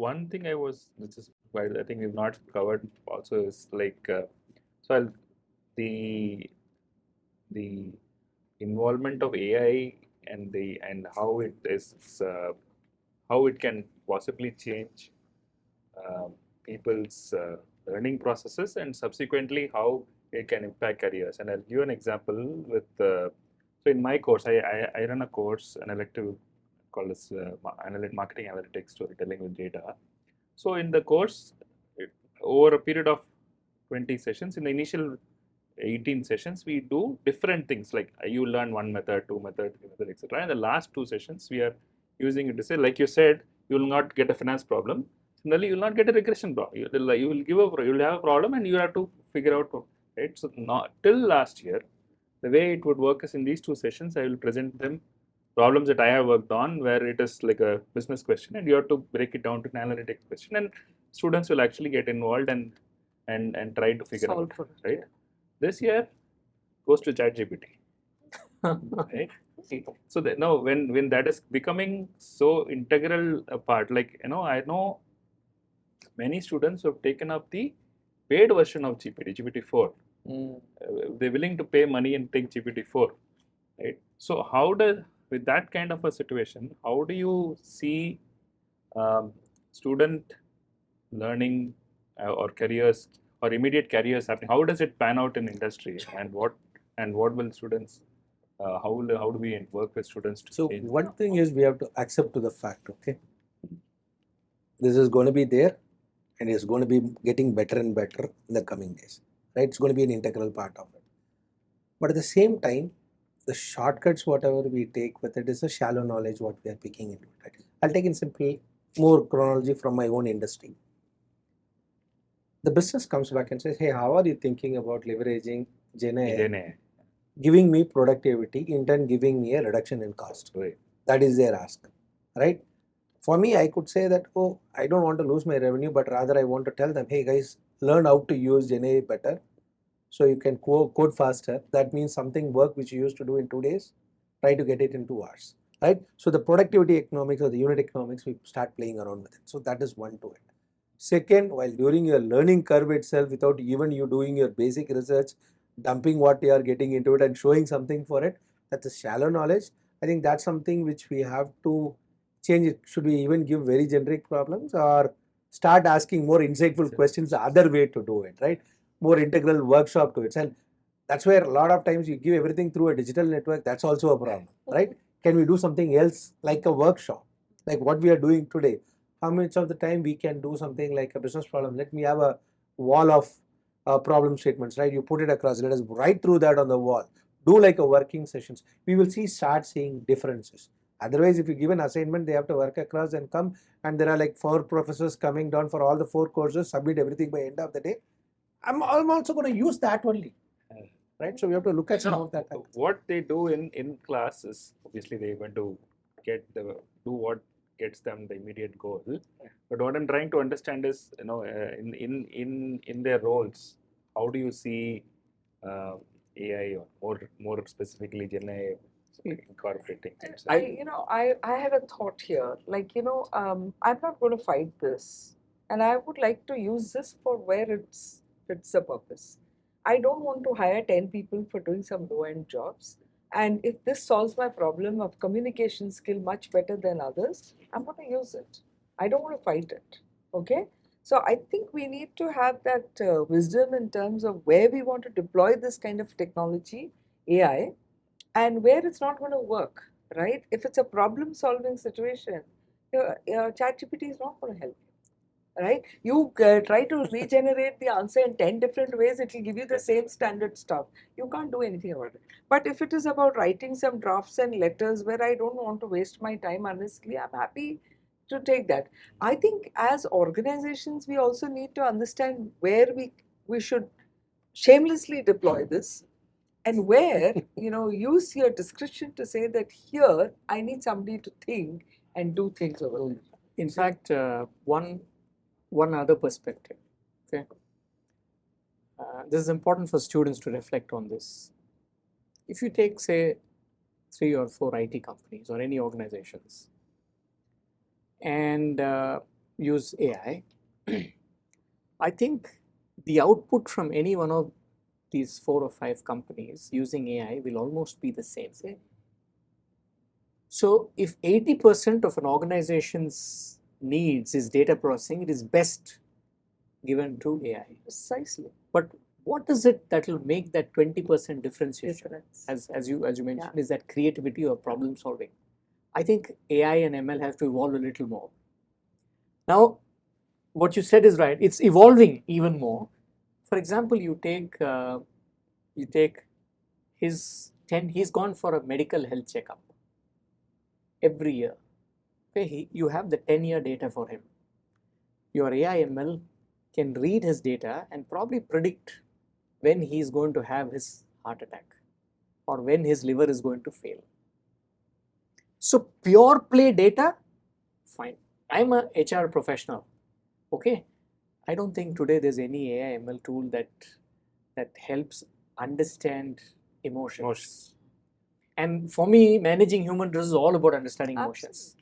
one thing which is why I think we've not covered also is like, so the the involvement of AI and how it is how it can possibly change uh, people's learning processes and subsequently how it can impact careers. And I'll give an example with so in my course, I run a course, an elective called as marketing analytics storytelling with data. So in the course, over a period of 20 sessions, in the initial 18 sessions, we do different things like you learn one method, two method, three method, etc. And the last two sessions, we are using it to say, like you said, you will not get a finance problem. Similarly, you will not get a regression problem. You will have a problem and you have to figure out, right? So not till last year, the way it would work is in these two sessions, I will present them problems that I have worked on where it is like a business question and you have to break it down to an analytics question, and students will actually get involved and try to figure out, right? This year goes to ChatGPT, right? So now when that is becoming so integral a part, like I know many students who have taken up the paid version of GPT-4. They're willing to pay money and take GPT-4, right? So with that kind of a situation, how do you see student learning or careers or immediate careers happening? How does it pan out in industry, and what will students? How do we work with students to So change? one thing is we have to accept to the fact, okay, this is going to be there and it's going to be getting better and better in the coming days, right? It's going to be an integral part of it. But at the same time, the shortcuts, whatever we take with it, is a shallow knowledge what we are picking into it. Right? I'll take in simply more chronology from my own industry. The business comes back and says, hey, how are you thinking about leveraging GenAI, giving me productivity, in turn giving me a reduction in cost? Right. That is their ask, right? For me, I could say that, oh, I don't want to lose my revenue, but rather I want to tell them, hey guys, learn how to use GenAI better so you can code faster. That means something work which you used to do in 2 days, try to get it in 2 hours, right? So the productivity economics or the unit economics, we start playing around with it. So that is one to it. Second, while during your learning curve itself, without even you doing your basic research, dumping what you are getting into it and showing something for it, that's a shallow knowledge. I think that's something which we have to change it. Should we even give very generic problems or start asking more insightful questions, the other way to do it, right? More integral workshop to it. And that's where a lot of times you give everything through a digital network. That's also a problem, right? Can we do something else like a workshop, like what we are doing today? How much of the time we can do something like a business problem? Let me have a wall of problem statements, right? You put it across, let us write through that on the wall. Do like a working sessions. We will start seeing differences. Otherwise, if you give an assignment, they have to work across and come, and there are like 4 professors coming down for all the 4 courses, submit everything by end of the day. I'm also going to use that only, right? So we have to look at some of that. What they do in class is obviously they're going to do what gets them the immediate goal. But what I'm trying to understand is, in their roles, how do you see AI or more specifically Gen AI incorporating? I had a thought here. Like, I'm not going to fight this, and I would like to use this for where it fits the purpose. I don't want to hire 10 people for doing some low-end jobs. And if this solves my problem of communication skill much better than others, I'm going to use it. I don't want to fight it. Okay? So I think we need to have that wisdom in terms of where we want to deploy this kind of technology, AI, and where it's not going to work, right? If it's a problem-solving situation, your ChatGPT is not going to help you, right? You try to regenerate the answer in 10 different ways, it will give you the same standard stuff. You can't do anything about it. But if it is about writing some drafts and letters where I don't want to waste my time honestly, I'm happy to take that. I think as organizations, we also need to understand where we should shamelessly deploy this, and where use your discretion to say that here I need somebody to think and do things over there. In fact, one other perspective, okay, this is important for students to reflect on this. If you take, say, 3 or 4 IT companies or any organizations, and use AI, I think the output from any one of these 4 or 5 companies using AI will almost be the same. So if 80% of an organization's needs is data processing, it is best given to AI. Precisely. But what is it that will make that 20% differentiation? Difference. As you mentioned, is that creativity or problem solving? I think AI and ML have to evolve a little more. Now, what you said is right. It's evolving even more. For example, you take he's gone for a medical health checkup every year. Okay, you have the 10-year data for him. Your AI ML can read his data and probably predict when he is going to have his heart attack or when his liver is going to fail. So pure play data, fine. I'm a HR professional. Okay, I don't think today there's any AI ML tool that helps understand emotions. And for me, managing human resources is all about understanding emotions.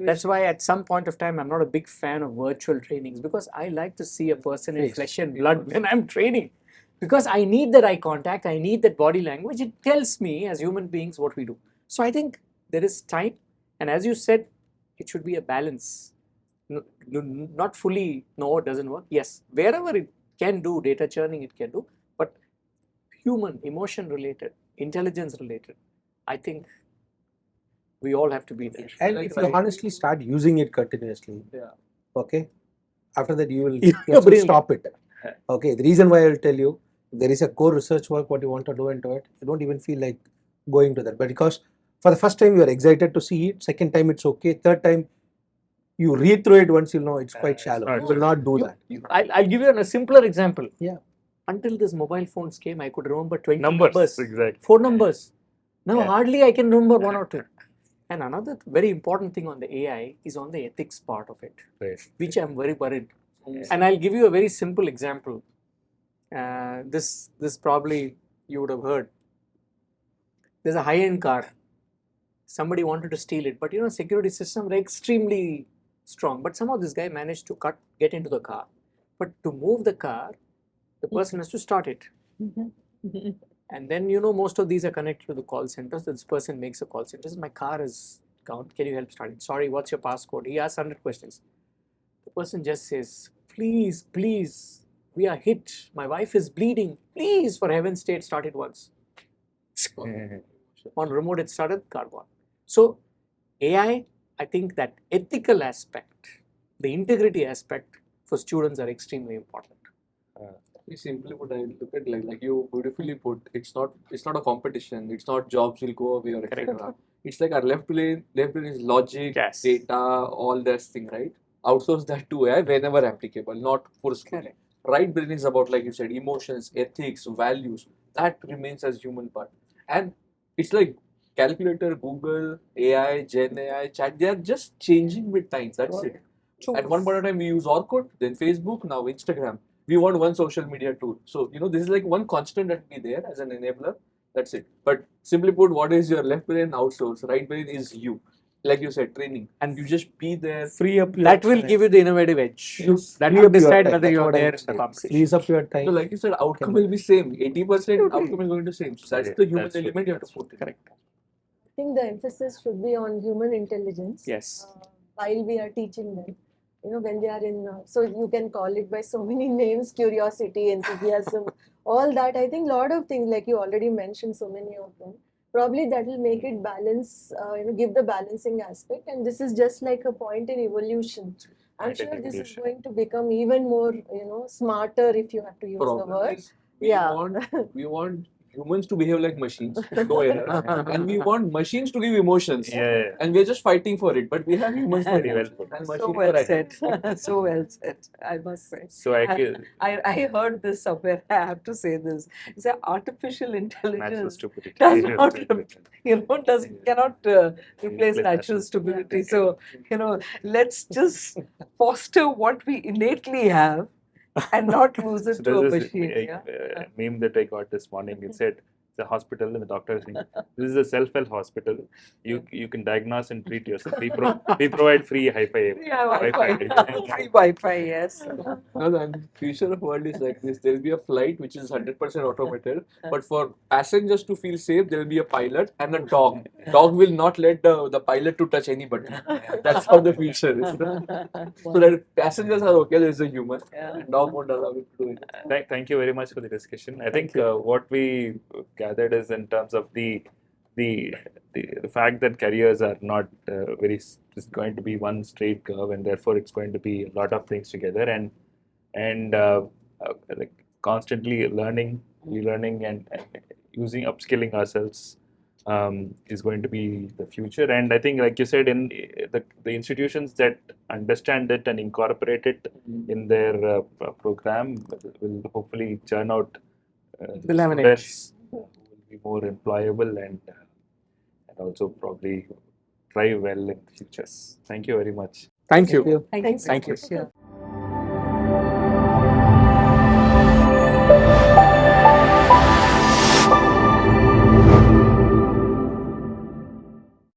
That's why at some point of time, I'm not a big fan of virtual trainings, because I like to see a person in flesh and blood when I'm training. Because I need that eye contact, I need that body language. It tells me as human beings what we do. So I think there is time, and as you said, it should be a balance. Not fully, no, it doesn't work. Yes, wherever it can do data churning, it can do, but human, emotion related, intelligence related, I think we all have to be there. And Like if you right- honestly start using it continuously, Yeah. okay, after that you will You you have to bring- stop it. Okay, the reason why I'll tell you, there is a core research work what you want to do into it, you don't even feel like going to that. But because for the first time you are excited to see it, second time it's okay, third time you read through it once, you'll know it's quite shallow. not You will not do that. I'll give you a simpler example. Yeah. Until this mobile phones came, I could remember 20 numbers, exactly. 4 numbers. Now Yeah. hardly I can remember 1 or 2. And another very important thing on the AI is on the ethics part of it, Right. which I'm very worried. Yeah. And I'll give you a very simple example. This probably you would have heard. There's a high-end car. Somebody wanted to steal it, but security systems are extremely strong. But somehow this guy managed to get into the car. But to move the car, the person has to start it. And then most of these are connected to the call centers. This person makes a call center. My car is down. Can you help start it? Sorry, what's your passcode? He asks 100 questions. The person just says, please, please, we are hit. My wife is bleeding. Please, for heaven's sake, start it once. On remote, it started, car gone. So AI, I think that ethical aspect, the integrity aspect for students are extremely important. Simply put, I look at like you beautifully put. It's not a competition. It's not jobs will go away or etc. It's like our left brain is logic, Yes. data, all that thing, right? Outsource that to AI whenever applicable, not forcefully. Correct. Right brain is about, like you said, emotions, ethics, values. That remains as human part. And it's like calculator, Google, AI, Gen AI, chat. They are just changing with time. That's it. At one point of time, we use Orkut, then Facebook, now Instagram. We want one social media tool. So, this is like one constant that will be there as an enabler. That's it. But simply put, what is your left brain? Outsource. Right brain is you. Like you said, training. And you just be there. Free up your That will time. give you the innovative edge. Yes. That Free will up your decide time. whether That's you're what I there would in the say. competition. Frees up your time. So, like you said, outcome Okay. will be same. 80% outcome is going to same. So that's the human That's true. element you have to That's put in. Correct. I think the emphasis should be on human intelligence. Yes. While we are teaching them, when they are in, so you can call it by so many names: curiosity, enthusiasm, all that. I think a lot of things, like you already mentioned, so many of them. Probably that will make it balance, give the balancing aspect. And this is just like a point in evolution. I'm Point in sure this is evolution. going to become even more, smarter, if you have to use the Problem word. is we Yeah. want humans to behave like machines, no error, and we want machines to give emotions. Yeah. And we're just fighting for it, but we have humans for Very well emotions put. and So machines well for said. attitude. So well said, I must say. So I heard this somewhere. I have to say this. It's an artificial natural intelligence stupidity. does not, cannot replace natural natural stupidity. So let's just foster what we innately have and not lose it So to a there's this machine. Yeah. meme that I got this morning. It said the hospital and the doctor is saying, this is a self-help hospital. You can diagnose and treat yourself. We provide free hi-fi. Yeah, Wi-Fi. free Wi-Fi, yes. No, the future of world is like this. There'll be a flight which is 100% automated, but for passengers to feel safe, there'll be a pilot and a dog. Dog will not let the pilot to touch anybody. That's how the future is. So that if passengers are okay, there's a human. And dog won't allow it to do it. Thank you very much for the discussion. I think you. what we gathered is in terms of the fact that careers are not is going to be one straight curve, and therefore it's going to be a lot of things together, and like constantly learning, relearning, and using upskilling ourselves is going to be the future. And I think, like you said, in the institutions that understand it and incorporate it in their program will hopefully churn out Will have an edge. students who will be more employable and also probably thrive well in futures. Thank you very much. Thank you. Thank you. Thank you. Sure.